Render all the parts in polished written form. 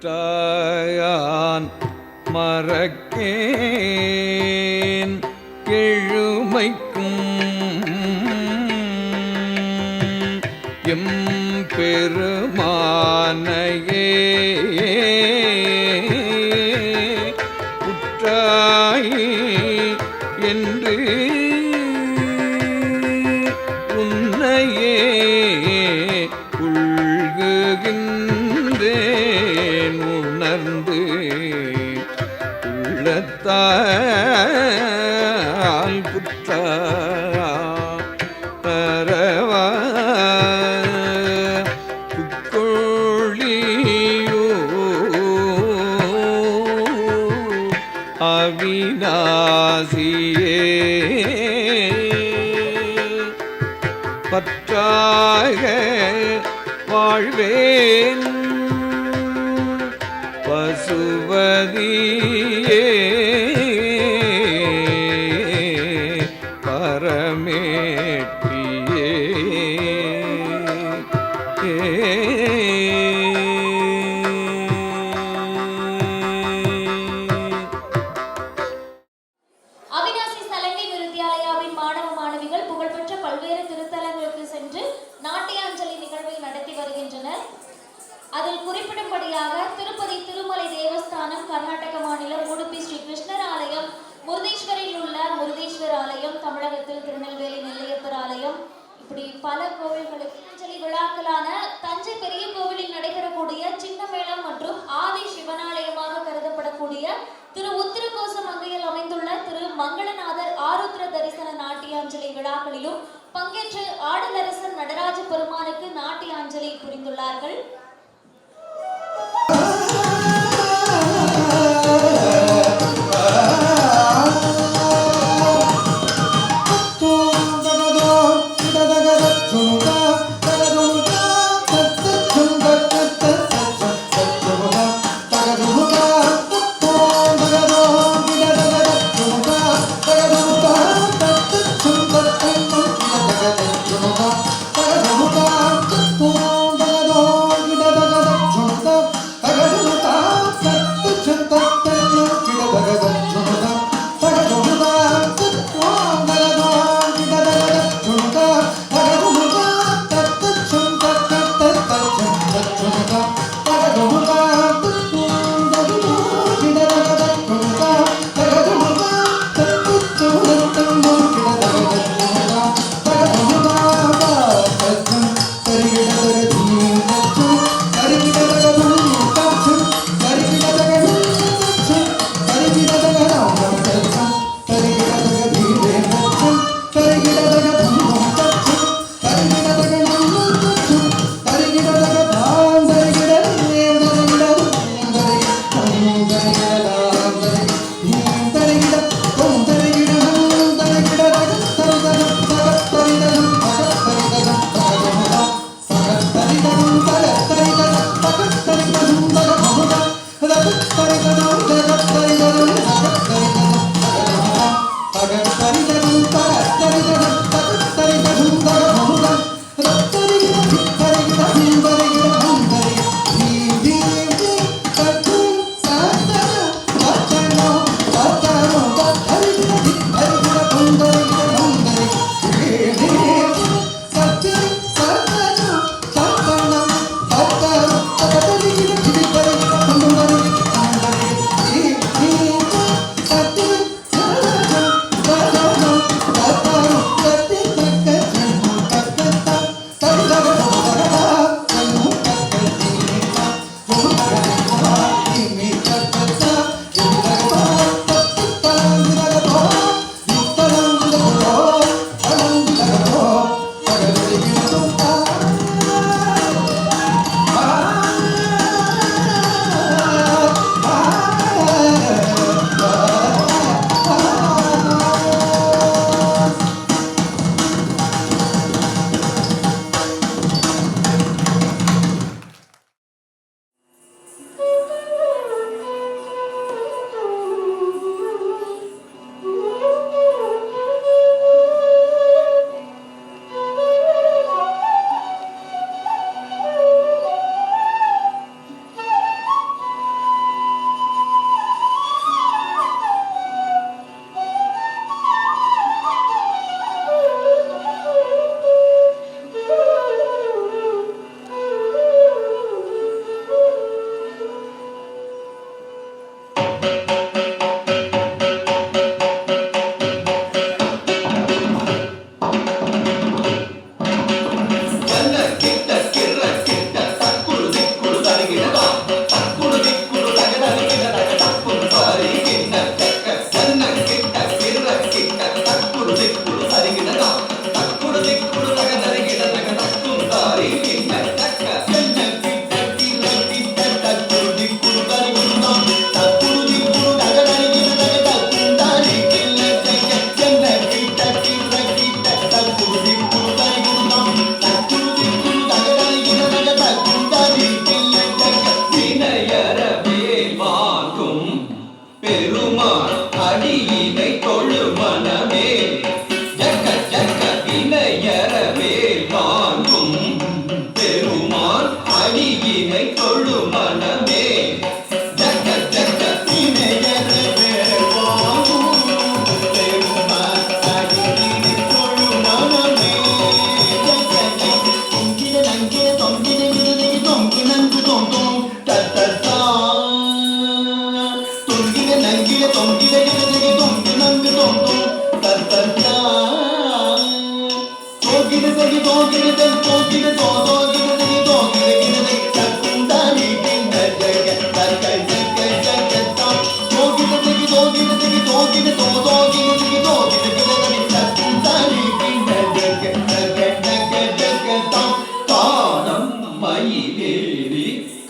எற்றாயான் மறக்கேன் எழுமைக்கும் எம்பெருமானையே உற்றாய் என்று உன்னையே உள்குகின்றேன் உணர்ந்து உள்ளத்தால் புற்றா பரவா புக்கொழியோ அவிநாசியே பற்றாக வாழ்வேன் பசுவதியே பரமேற்றியே அவிநாசி சலங்கை விருத்தியாலயாவின் மாணவ மாணவிகள் புகழ்பெற்ற பல்வேறு திருத்தலங்களுக்கு சென்று நாட்டியாஞ்சலி நிகழ்வை நடத்தி வருகின்றனர். அதில் குறிப்பிடும்படியாக திருப்பதி திருமலை தேவஸ்தானம், கர்நாடக மாநிலம் உடுப்பி ஸ்ரீ கிருஷ்ணர் ஆலயம், முருதேஸ்வரில் உள்ள முருதேஸ்வர் ஆலயம், தமிழகத்தில் திருநெல்வேலி நெல்லையப்பர் ஆலயம், இப்படி பல கோவில்களுக்கு அஞ்சலி விழாக்களான தஞ்சை பெரிய கோவிலில் நடைபெறக்கூடிய சின்னமேளம் மற்றும் ஆதி சிவனாலயமாக கருதப்படக்கூடிய திரு உத்திரகோச மங்கையில் அமைந்துள்ள திரு மங்களநாதர் ஆருத்ர தரிசன நாட்டியாஞ்சலி விழாக்களிலும் பங்கேற்று ஆடலரசர் நடராஜ பெருமானுக்கு நாட்டியாஞ்சலி புரிந்துள்ளார்கள்.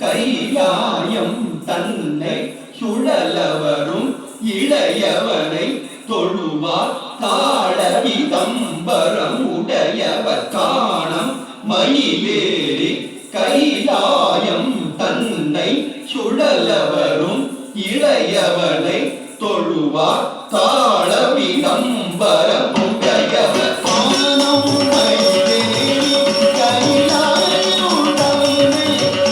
கையாயம் தன்னை சுழலவரும் இளையவனை தொழுவார் தாழவி தம்பரம் உடையவர் காணம் மயிலேறி கைலாயம் தன்னை சுழலவரும் இளையவனை தொழுவார் தாழவி தம்பரம் உடையவர் காணம் மயிலேறி கைலாயம் தன்னை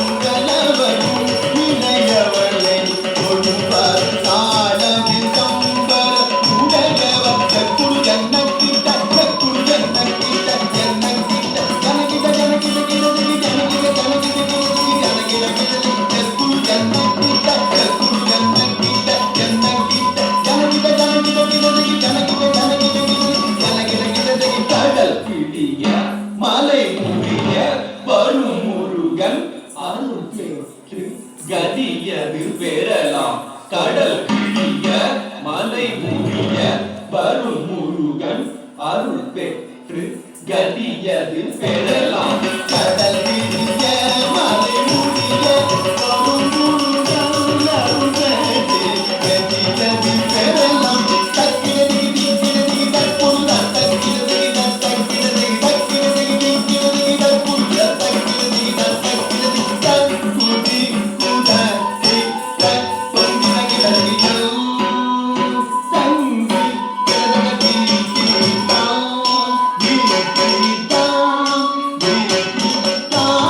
சுழலவரும் இளையவனை தொழுவார் தாழவி தம்பரம் உடையவர் கக்குடு ஜன்னக்கிட்ட கக்குடு ஜன்னக்கிட்ட ஜன்னக்கிட்ட ஜனகிட்ட ஜனகிட்ட கிடதி ஜனகிட்ட ஜனகிட்ட கிடதி ஜனகிட்ட கிடதி கக்குடு ஜன்னக்கிட்ட கக்குடு ஜன்னக்கிட்ட ஜன்னக்கிட்ட ஜனகிட்ட ஜனகிட்ட கிடதி ஜனகிட்ட ஜனகிட்ட கிடதி ஜனகிட்ட கிடதி கடல் பிடிய மலை முடிய வரும் முருகன் அருள் பெற்று கதியது பெறலாம் கடல் பிடிய மலை முடிய வரும் முருகன் அருள் பெற்று கதியது பெறலாம் கடல் பிடிய மலை முடிய வரும் முருகன் அருள் பெற்று கதியது பெறலாம் தக்கிடதி திக்கிடதி தற்பொருள் தக்கிடதி தக்கிடதி தக்கிடதி திக்கிடதி தற்பொருள் தக்கிடதி தக்கிடதி தற்குதி குததி தற்பொங்கின கிடதி தங்கி கிடதி கிடதான் வீரக்கைதான் வீரக்கிதான்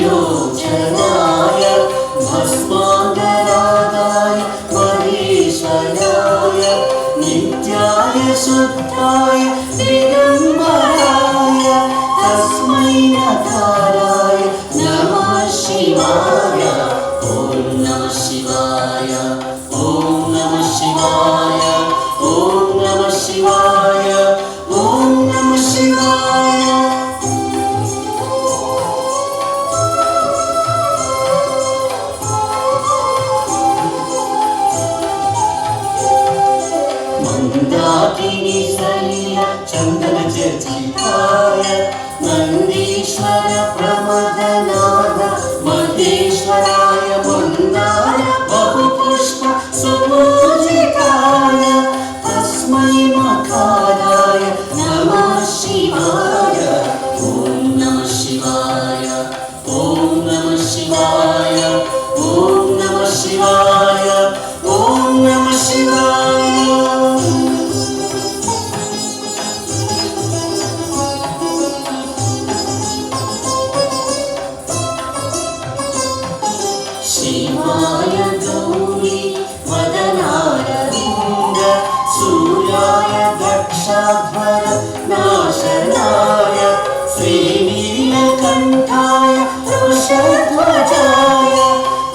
त्रिलोचनाय भस्माङ्गरागाय महेश्वराय नित्याय शुद्धाय दिगम्बराय तस्मै नकाराय नमः शिवाय ॐ नमः शिवाय ॐ नमः शिवाय ॐ नमः शिवाय ॐ नमः शिवाय मंदाकिनी सलिल चंदन चर्चिताय नंदीश्वर प्रमदनाद महेश्वराय मंदार बहुपुष्प सुपूजिताय तस्मै मकाराय नमः शिवाय ॐ नमः शिवाय ॐ नमः शिवाय ॐ नमः शिवाय ॐ नमः शिवाय शिवाय गौरी वदनारविन्द सूर्याय दक्षाध्वर नाशनाय श्रीनीलकण्ठाय वृषध्वजाय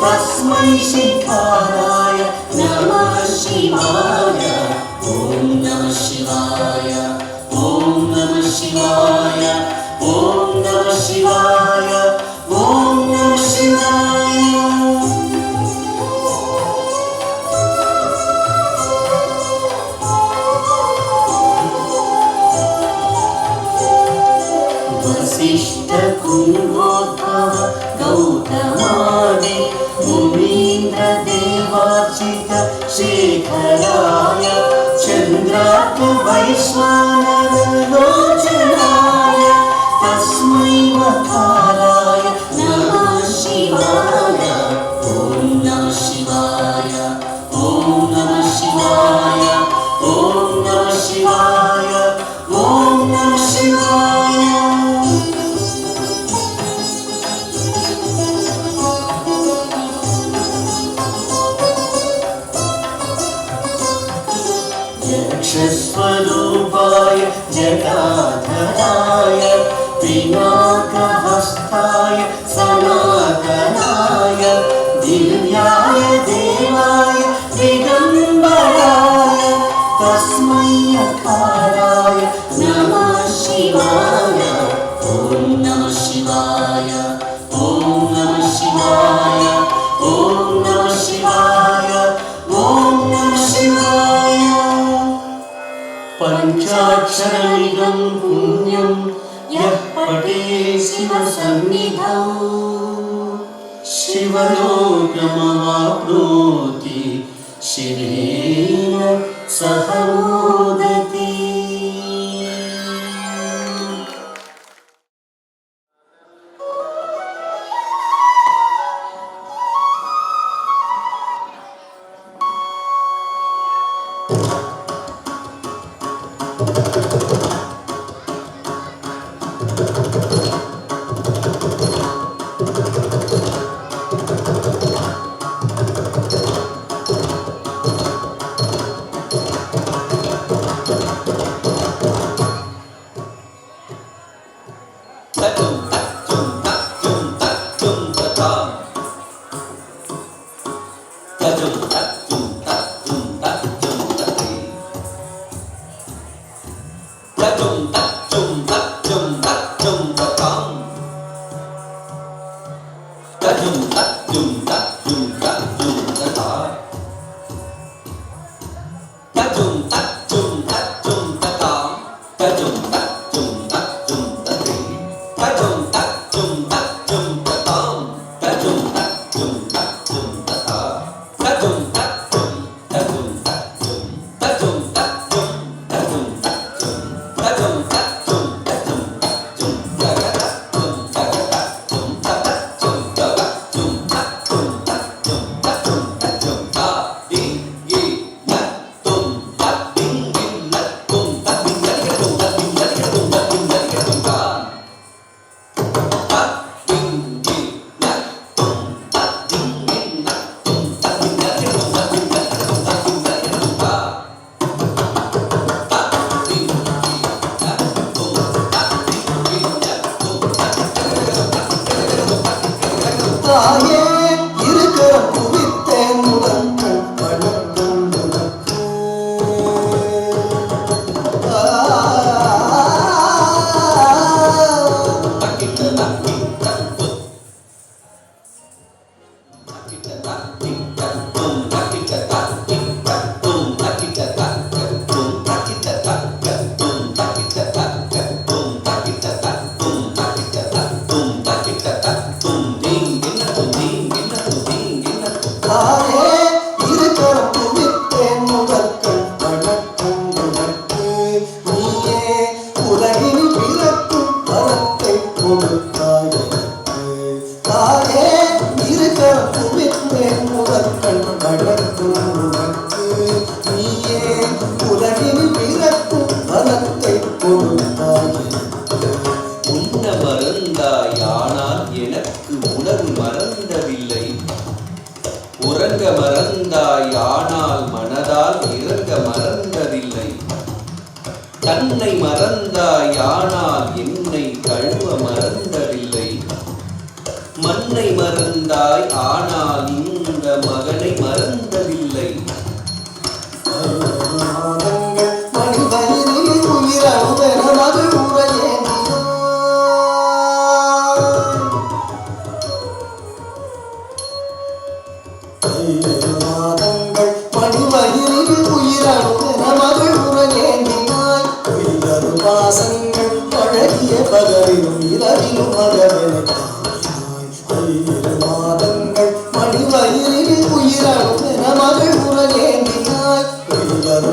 तस्मै शिखाराय नमः शिवाय ॐ नमः शिवाय ॐ नमः शिवाय ॐ नमः शिवाय ॐ नमः शिवाय वसिष्ठ कुम्भोद्भव गौतमादि मुनीन्द्र देवार्चित शेखराय चन्द्रार्क वैश्वानर लोचनाय तस्मै मकाराय नमः शिवाय ॐ नमः शिवाय ॐ नमः शिवाय ॐ नमः शिवाय ॐ नमः शिवाय यक्षस्वरूपाय जटाधराय पिनाकहस्ताय सनातनाय दिव्याय देवाय दिगम्बराय तस्मै अकाराय नमः शिवाय ॐ नमः शिवाय ॐ नमः शिवाय ॐ नमः शिवाय ॐ नमः शिवाय पंचाक्षरमिदं पुण्यं यः पठेत् शिवसन्निधौ शिवलोकमवाप्नोति शिवेन सह मोदति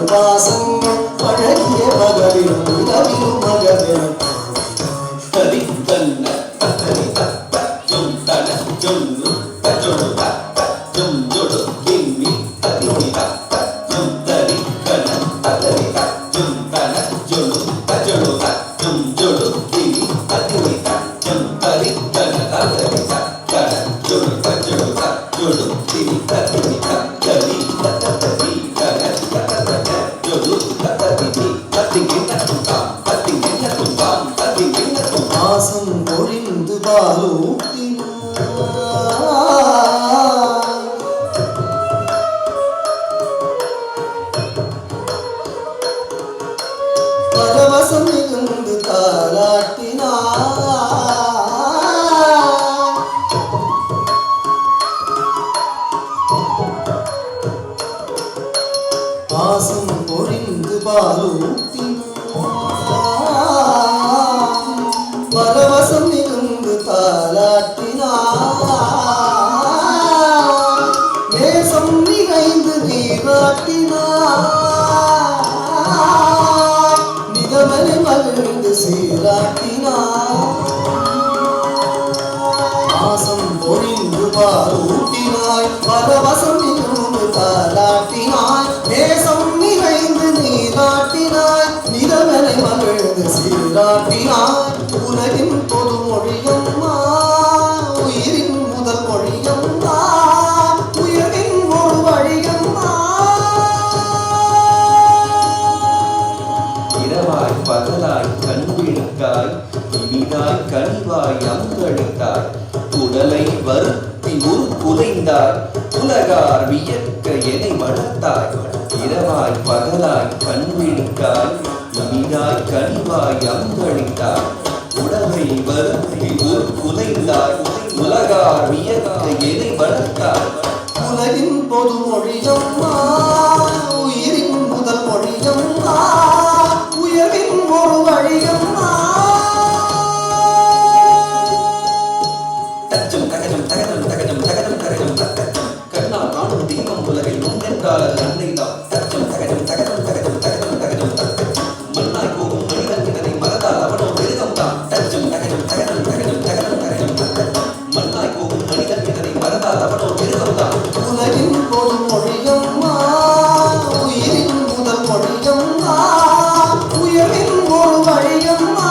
பாசங்கள் பழகிய மகளிரும் உதவியும் மகவிலும் தரி தன்ன தரி தத்த ஜும் தன ஜுன்னு தஜொடு தத்த ஜும் ஜொடு கிம்மி தரி தத்த ஜும் தரி கன தரி தத்த ஜும் தன ஜொடு தஜொடு தத்த ஜும் ஜொடு கிம்மி தரி தத்த ஜும் தரி கன தரி தத்த கன ஜொடு தஜொடு தத்த ஜொடு கிம்மி தரி தத்த தரி தத்த தரி கன தத்த ஜொடு தத்த கிம்மி தரி கிண்ண பாசம் பொழிந்து பாலூட்டினார் பரவசம் மிகுந்து தாலாட்டினார் பாசம் பொழிந்து பாலூட்டினார் பரவசம் மிகுந்து தாலாட்டினார் நேசம் நிறைந்து நீராட்டினார் நிதமனை மகிழ்ந்து சீராட்டினார் பாசம் பொழிந்து பாலூட்டினாய் பரவசம் மிகுந்து தாலாட்டினாய் நேசம் நிறைந்து நீராட்டினாய் நிதமனை மகிழ்ந்து சீராட்டினாய் உலகின் பொது மொழியம்மா உயிரின் முதல் மொழியம்மா உயிரின் ஒரு வழியம்மா இரவாய் பகலாய் கண்விழித்தாய் இனிதாய் கனிவாய் அமுதளித்தாய் உடலை வருத்தி உருக்குலைந்தாய் உலகார் வியக்க என்னை வளர்த்தாய் இரவாய் பகலாய் கண்விழித்தாய் இனிதாய் கனிவாய் அமுதளித்தாய் உடலை வருத்தி உருக்குலைந்தாய் உலகார் வியக்க என்னை வளர்த்தாய் உலகின் பொது மொழியம்மா உயிரின் முதல் மொழியம்மா உயர்வின் ஒரு வழியம்மா தச்சம் தகஜம் தகஜம் தகஜம் தகஜம் தகஜம் தக்கச்சம் கண்ணால் காணும் தெய்வம் உலகில் முன்னென்றால் அது அன்னைதான் தச்சம் தகஜம் தகஜம் தகஜம் தகஜம் தகஜம் தக்கச்சம் மண்ணாய் போகும் மனிதனை மறந்தால் அவனோ மிருகம் தான் தச்சம் தகஜம் தகஜம் தகஜம் தகஜம் தகஜம் தக்கச்சம் மண்ணாய் போகும் மனிதனை மறந்தால் அவனோ மிருகம் தான் உலகின் பொது மொழியம்மா உயிரின் முதல் மொழியம்மா உயர்வின் ஒரு வழியம்மா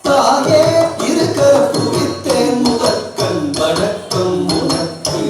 தாயே இருக்கிற புவித்தேன் முதற்கண் வணக்கம் உனக்கு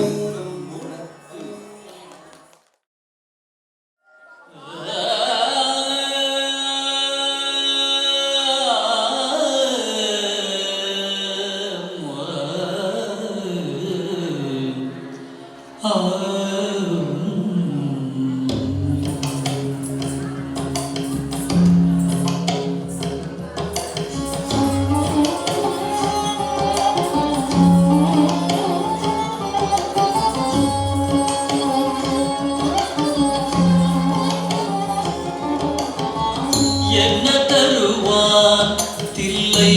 என்ன தருவான் தில்லை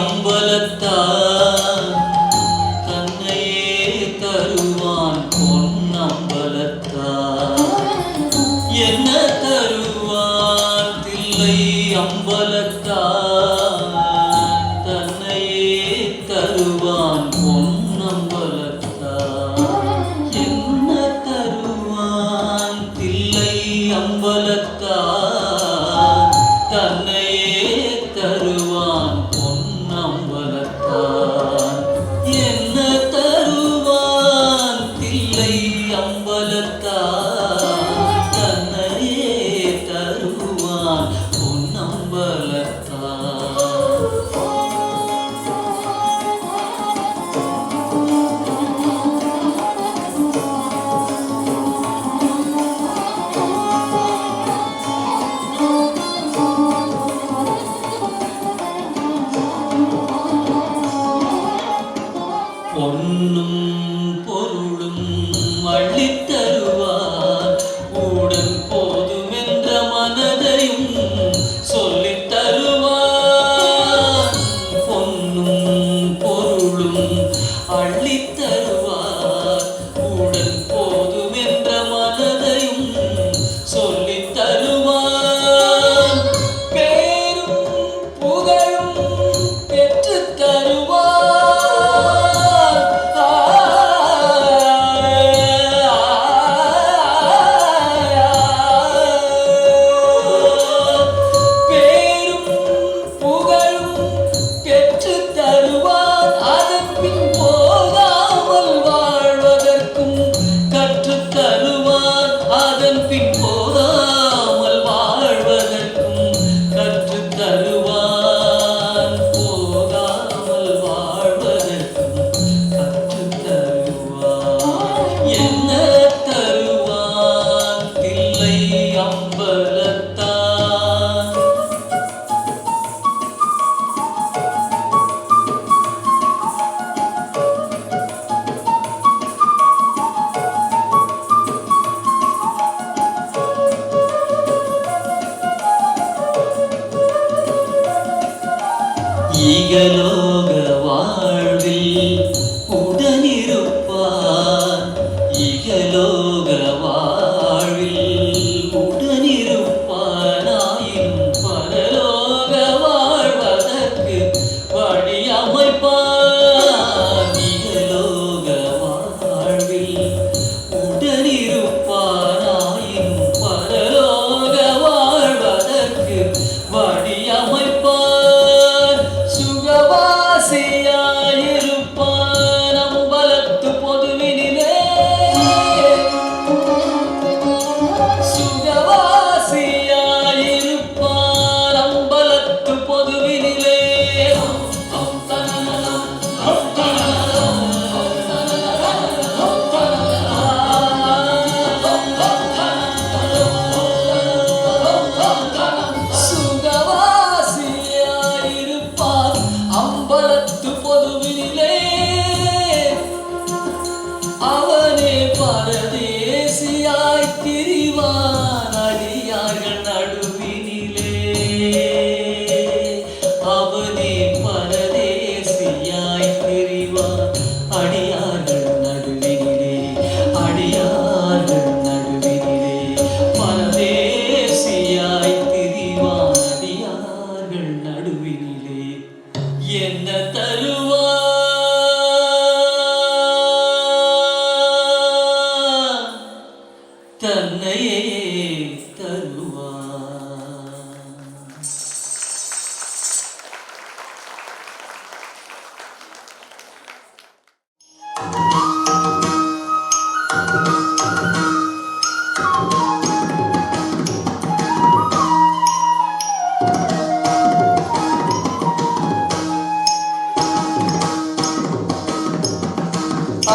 அம்பலத்தான் தன்னையே தருவான் பொன்னம்பலத்தான் என்ன தருவான் தில்லை அம்பலத்தான் தன்னையே தருவான் பொன்னம்பலத்தான் என்ன தருவான் தில்லை அம்பலத்தான் தன்னையே தருவான் பொன்னம்பலத்தான் என்ன தருவான் தில்லை அம்பலத்தான் தன்னையே தருவான் பொன்னம்பலத்தான் பொன்னும் பொருளும் அள்ளித் தருவார் உடன் போதுமென்ற மனதையும் சொல்லித் தருவார் பொன்னும் பொருளும் அள்ளித் தருவார் உடன்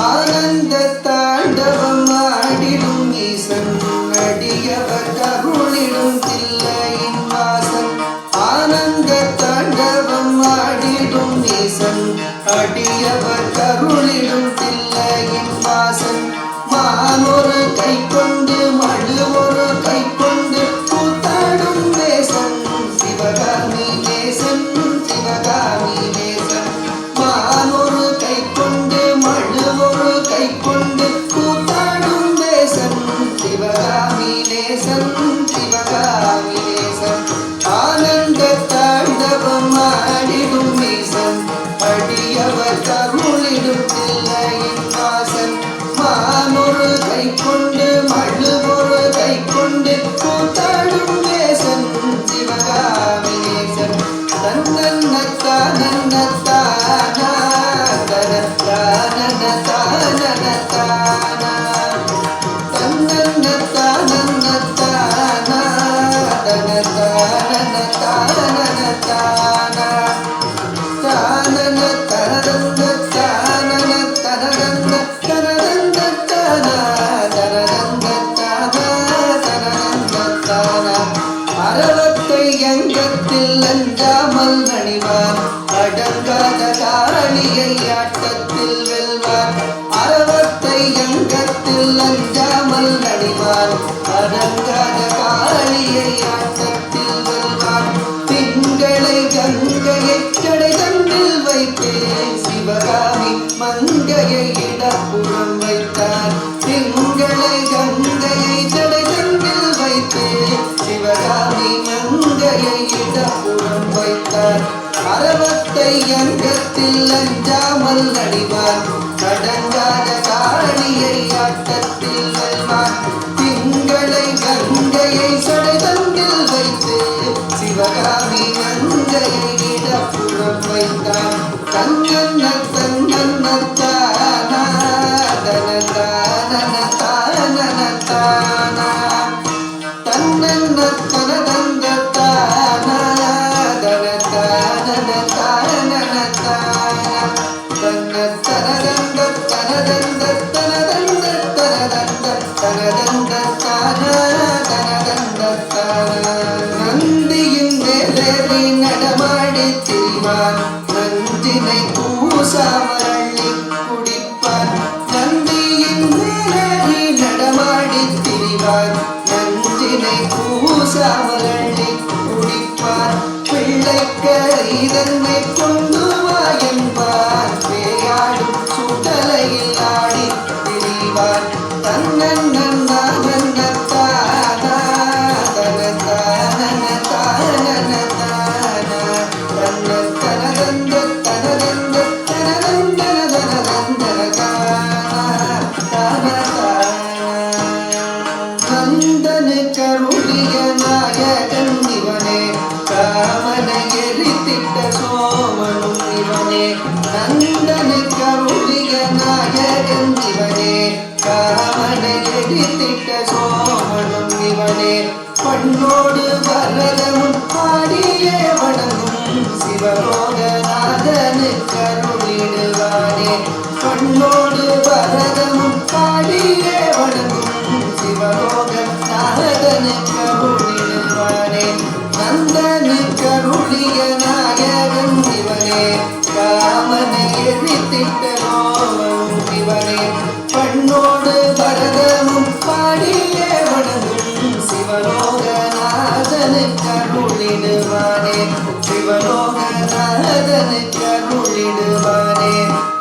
ஆனந்த தாண்டவம் ஆடிடும் ஈசன் அடியவர் கருளிடும் தில்லையின் வாசன் ஆனந்த தாண்டவம் ஆடிடும் ஈசன் அடியவர் கருளிடும் தில்லையின் வாசன் மானொரு கை கொண்டு மழுவொரு கை கொண்டு கூத்தாடும் நேசன் சிவகாமி நேசன் சிவகாமி நேசன் மானொரு கை கொண்டு மழுவொரு கை கொண்டு கூத்தாடும் நேசன் சிவகாமி நேசன் சிவகாமி நேசன் ஆனந்த தாண்டவம் ஆடிடும் ஈசன் அடியவர் கருளிடும் தில்லையின் வாசன் மானொரு கை கொண்டு மழுவொரு கை கொண்டு கூத்தாடும் நேசன் சிவகாமி நேசன் தன்னன்னத்தானன்னத்தானா தனத்தானனத்தானனத்தானா தன்னன்னத்தானன்னத்தானா தனத்தானனத்தானனத்தானா அறவத்தை அங்கத்தில் அஞ்சாமல் நணிவார் அடங்காத காரணியை ஆட்டத்தில் வெல்வார் அறவத்தை அங்கத்தில் அஞ்சாமல் நணிவார் அடங்காத காரணியை ஆட்டத்தில் வெல்வார் திங்களை கங்கையை கடை தண்டில் வைத்து சிவகாமி மங்கையை இடப்புறம் வைத்தார் திங்களை கங்கையை கடை தண்டில் வைத்து சிவகாமி மங்கையை இடப்புறம் வைத்தார் அறவத்தை அங்கத்தில் அஞ்சாமல் நடிவார் அடங்காத காரணியை ஆட்டத்தில் வெல்வார் திங்களை கங்கையை சடை தண்டில் வைத்து சிவகாமி மங்கையை இடப்புறம் வைத்தார் தன்னன்ன தன்னன்னத்தானா தனதானனதானனதானா தன்னன்னத்தனதந்தத்தானா தனதானனதானனதானா தன்னத்தனதந்தத்தனதந்தத்தனதந்தத்தனதந்தத்தானா தனதந்தத்தானா நந்தியின் மேலேறி நடமாடி திரிவான் நஞ்சினை பூசாமரள்ளி குடிப்பான் நந்தியின் மேலேறி நடமாடி திரிவான் நஞ்சினை பூசாமரள்ளி குடிப்பான் பிள்ளைக்கரை இதனை கொண்டு வா என்பான் பேயாடும் சுடலையில் ஆடி திரிவான் தன்னன்னத்தானா தனத்தானனதானனதானா நந்தனு கருளிய நாயகன் இவனே காமனை எரித்திட்ட சோமனும் இவனே நந்தனு கருளிய நாயகன் இவனே காமனை எரித்திட்ட சோமனும் இவனே பண்ணோடு வரதமும் பாடியே வணங்கும் சிவலோகநாதனு கருளிடுவானே பண்ணோடு வரதமும் பாடியே வணங்கும் சிவலோகநாதனு கருளிடுவானே நந்தனு கருளிய நாயகன் இவனே காமனை எரித்திட்ட ரோமம் இவனே பண்ணோடு வரதமும் பாடியே வணங்கும் சிவலோகநாதனு கருளிடுவானே சிவலோகநாதனு கருளிடுவானே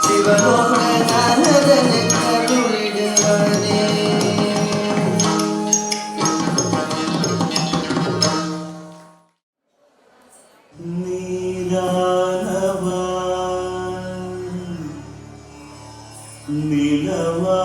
சிவலோகநாதனு கருளிடுவானே நிலவா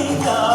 அதிகாரம்